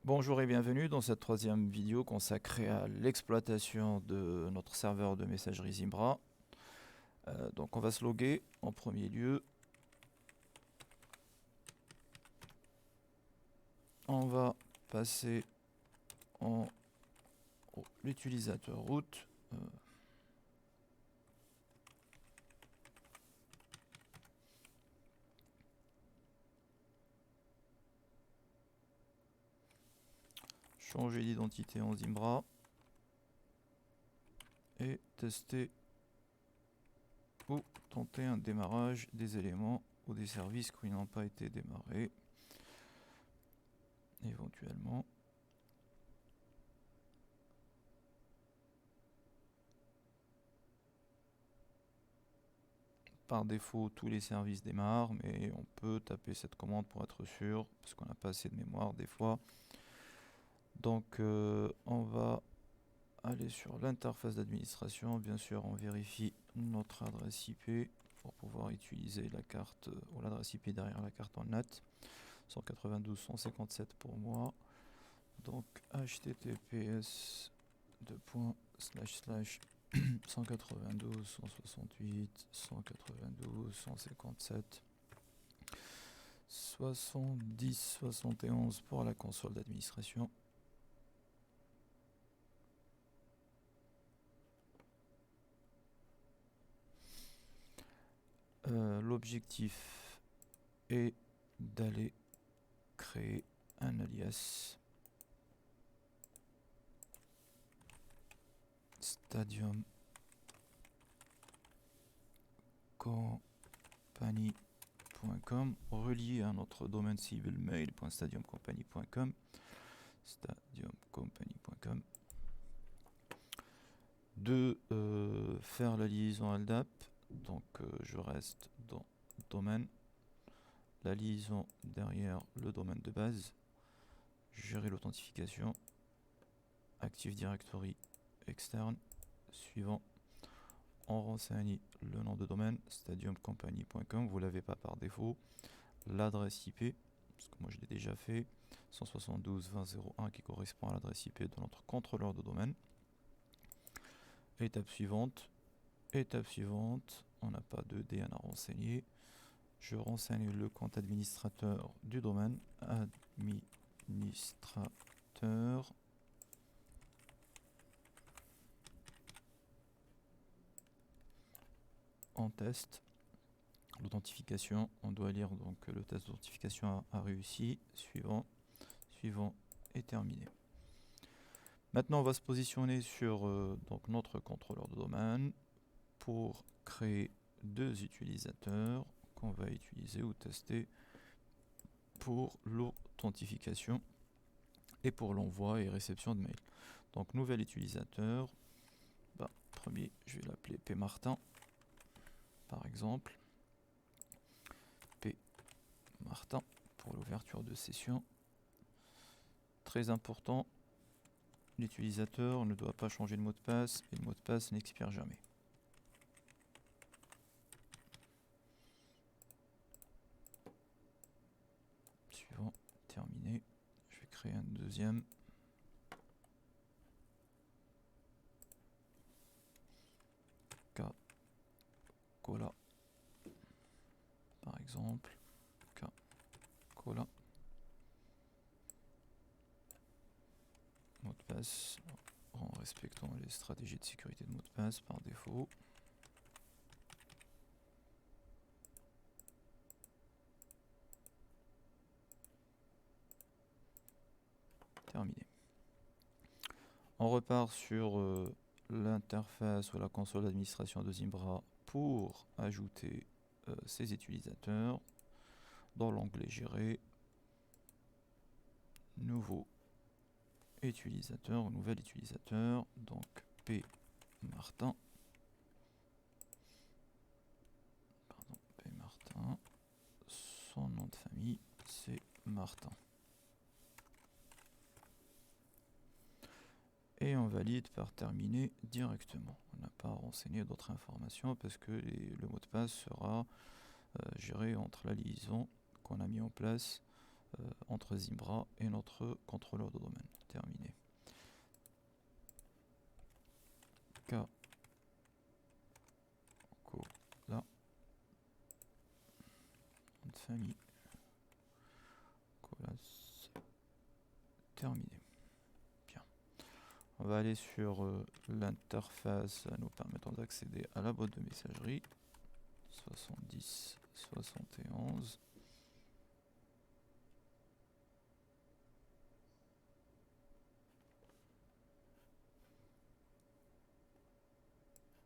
Bonjour et bienvenue dans cette troisième vidéo consacrée à l'exploitation de notre serveur de messagerie Zimbra. Donc on va se loguer en premier lieu. On va passer en l'utilisateur root. Changer d'identité en Zimbra. Et tester ou tenter un démarrage des éléments ou des services qui n'ont pas été démarrés. Éventuellement. Par défaut, tous les services démarrent, mais on peut taper cette commande pour être sûr, parce qu'on n'a pas assez de mémoire des fois. Donc on va aller sur l'interface d'administration. Bien sûr, on vérifie notre adresse IP pour pouvoir utiliser la carte ou l'adresse IP derrière la carte en NAT. 192.157 pour moi. Donc https 192.168.192.157 70.71 pour la console d'administration. L'objectif est d'aller créer un alias Stadium Company.com relié à notre domaine cible mail.stadiumcompany.com. Stadiumcompany.com. De faire la liaison LDAP. Donc je reste dans domaine. La liaison derrière le domaine de base. Gérer l'authentification. Active Directory externe. Suivant. On renseigne le nom de domaine, stadiumcompany.com, vous ne l'avez pas par défaut. L'adresse IP, parce que moi je l'ai déjà fait, 172.20.01 qui correspond à l'adresse IP de notre contrôleur de domaine. Étape suivante, on n'a pas de DN à renseigner. Je renseigne le compte administrateur du domaine, administrateur. En test, l'authentification, on doit lire donc le test d'authentification a réussi, suivant et terminé. Maintenant on va se positionner sur donc notre contrôleur de domaine pour créer deux utilisateurs qu'on va utiliser ou tester pour l'authentification et pour l'envoi et réception de mail. Donc nouvel utilisateur, premier je vais l'appeler P Martin par exemple. P Martin pour l'ouverture de session. Très important, l'utilisateur ne doit pas changer de mot de passe et le mot de passe n'expire jamais. Suivant, terminé. Je vais créer un deuxième. Cola par exemple. Cola. Mot de passe en respectant les stratégies de sécurité de mot de passe par défaut. Terminé. On repart sur l'interface ou la console d'administration de Zimbra pour ajouter ces utilisateurs dans l'onglet Gérer, nouveau utilisateur ou nouvel utilisateur, donc P Martin. P Martin, son nom de famille c'est Martin. Et on valide par terminer directement. On n'a pas renseigné d'autres informations parce que le mot de passe sera géré entre la liaison qu'on a mis en place entre Zimbra et notre contrôleur de domaine. Terminé. K Cola, nom de famille, Colas, terminé. Bien. On va aller sur l'interface nous permettant d'accéder à la boîte de messagerie. 70 71.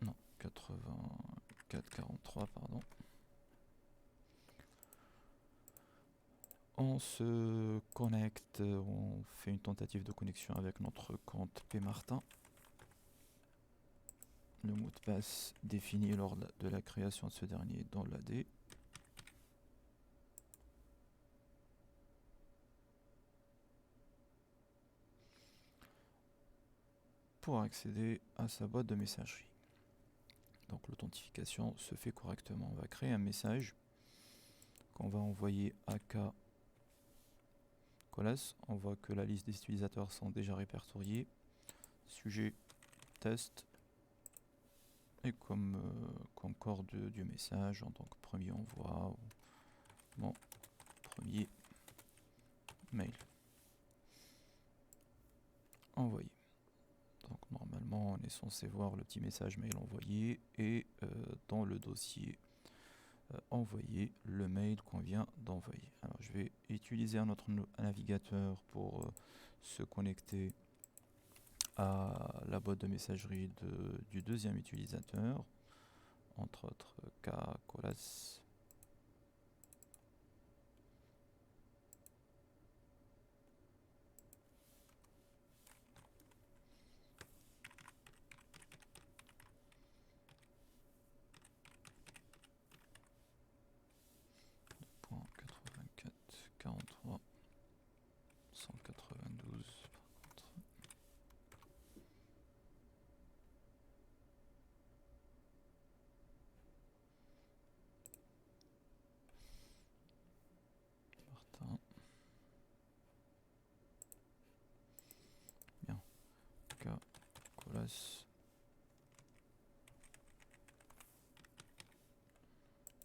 Non, 84 43, pardon. On se connecte, on fait une tentative de connexion avec notre compte Pmartin. Le mot de passe défini lors de la création de ce dernier dans l'AD. Pour accéder à sa boîte de messagerie. Donc l'authentification se fait correctement. On va créer un message qu'on va envoyer à K Colas. On voit que la liste des utilisateurs sont déjà répertoriés. Sujet, test. Et comme corps du message, en tant que premier envoi, mon premier mail. Envoyé. Donc normalement on est censé voir le petit message mail envoyé et dans le dossier envoyé le mail qu'on vient d'envoyer. Alors je vais utiliser un autre navigateur pour se connecter à la boîte de messagerie du deuxième utilisateur, entre autres K Colas.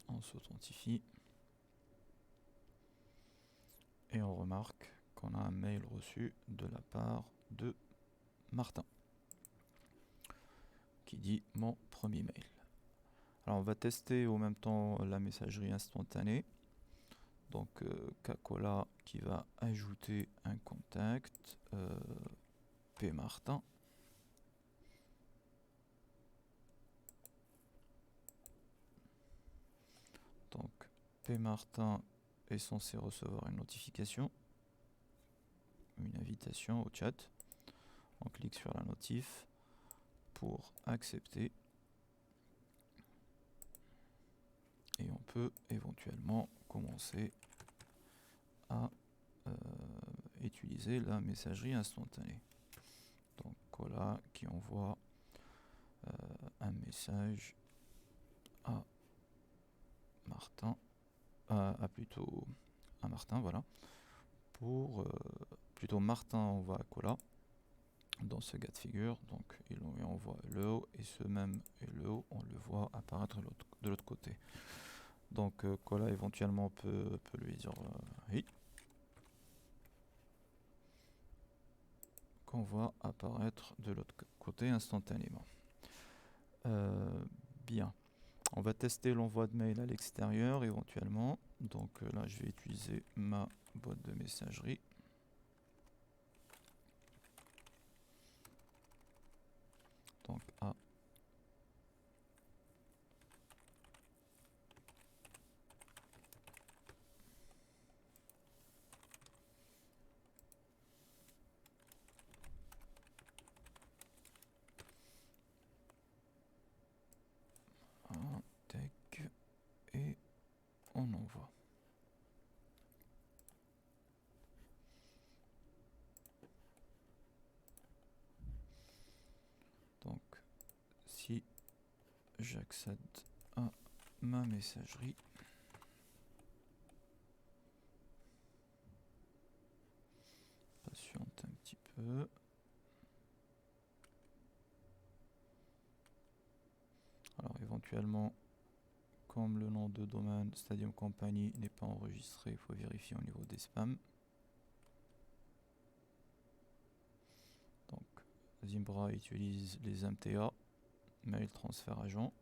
On s'authentifie et on remarque qu'on a un mail reçu de la part de Martin qui dit mon premier mail. Alors on va tester au même temps la messagerie instantanée. Donc Kakola qui va ajouter un contact P Martin. Donc P Martin est censé recevoir une notification, une invitation au chat. On clique sur la notif pour accepter et on peut éventuellement commencer à utiliser la messagerie instantanée. Donc Cola qui envoie un message à Martin, plutôt à Martin, voilà, pour plutôt Martin envoie à Cola dans ce cas de figure, donc il lui envoie hello et ce même hello on le voit apparaître de l'autre côté. Donc Cola éventuellement peut lui dire oui, qu'on voit apparaître de l'autre côté instantanément. Bien, on va tester l'envoi de mail à l'extérieur éventuellement. Donc là je vais utiliser ma boîte de messagerie. Donc A. Tech et on envoie. Donc si j'accède à ma messagerie, patiente un petit peu. Alors éventuellement, comme le nom de domaine Stadium Company n'est pas enregistré, il faut vérifier au niveau des spams. Donc Zimbra utilise les MTA, Mail Transfer Agent,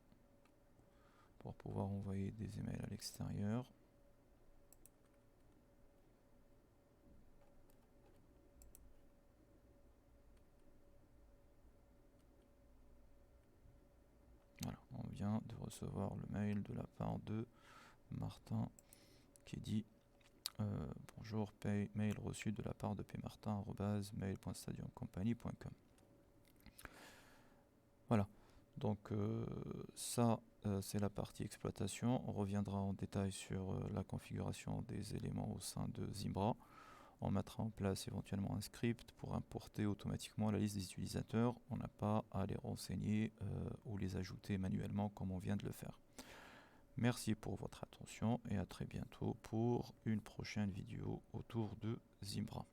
pour pouvoir envoyer des emails à l'extérieur. Voilà, on vient de recevoir le mail de la part de Martin qui dit bonjour, mail reçu de la part de pmartin@mail.stadiumcompany.com. Voilà, donc ça c'est la partie exploitation. On reviendra en détail sur la configuration des éléments au sein de Zimbra. On mettra en place éventuellement un script pour importer automatiquement la liste des utilisateurs. On n'a pas à les renseigner ou les ajouter manuellement comme on vient de le faire. Merci pour votre attention et à très bientôt pour une prochaine vidéo autour de Zimbra.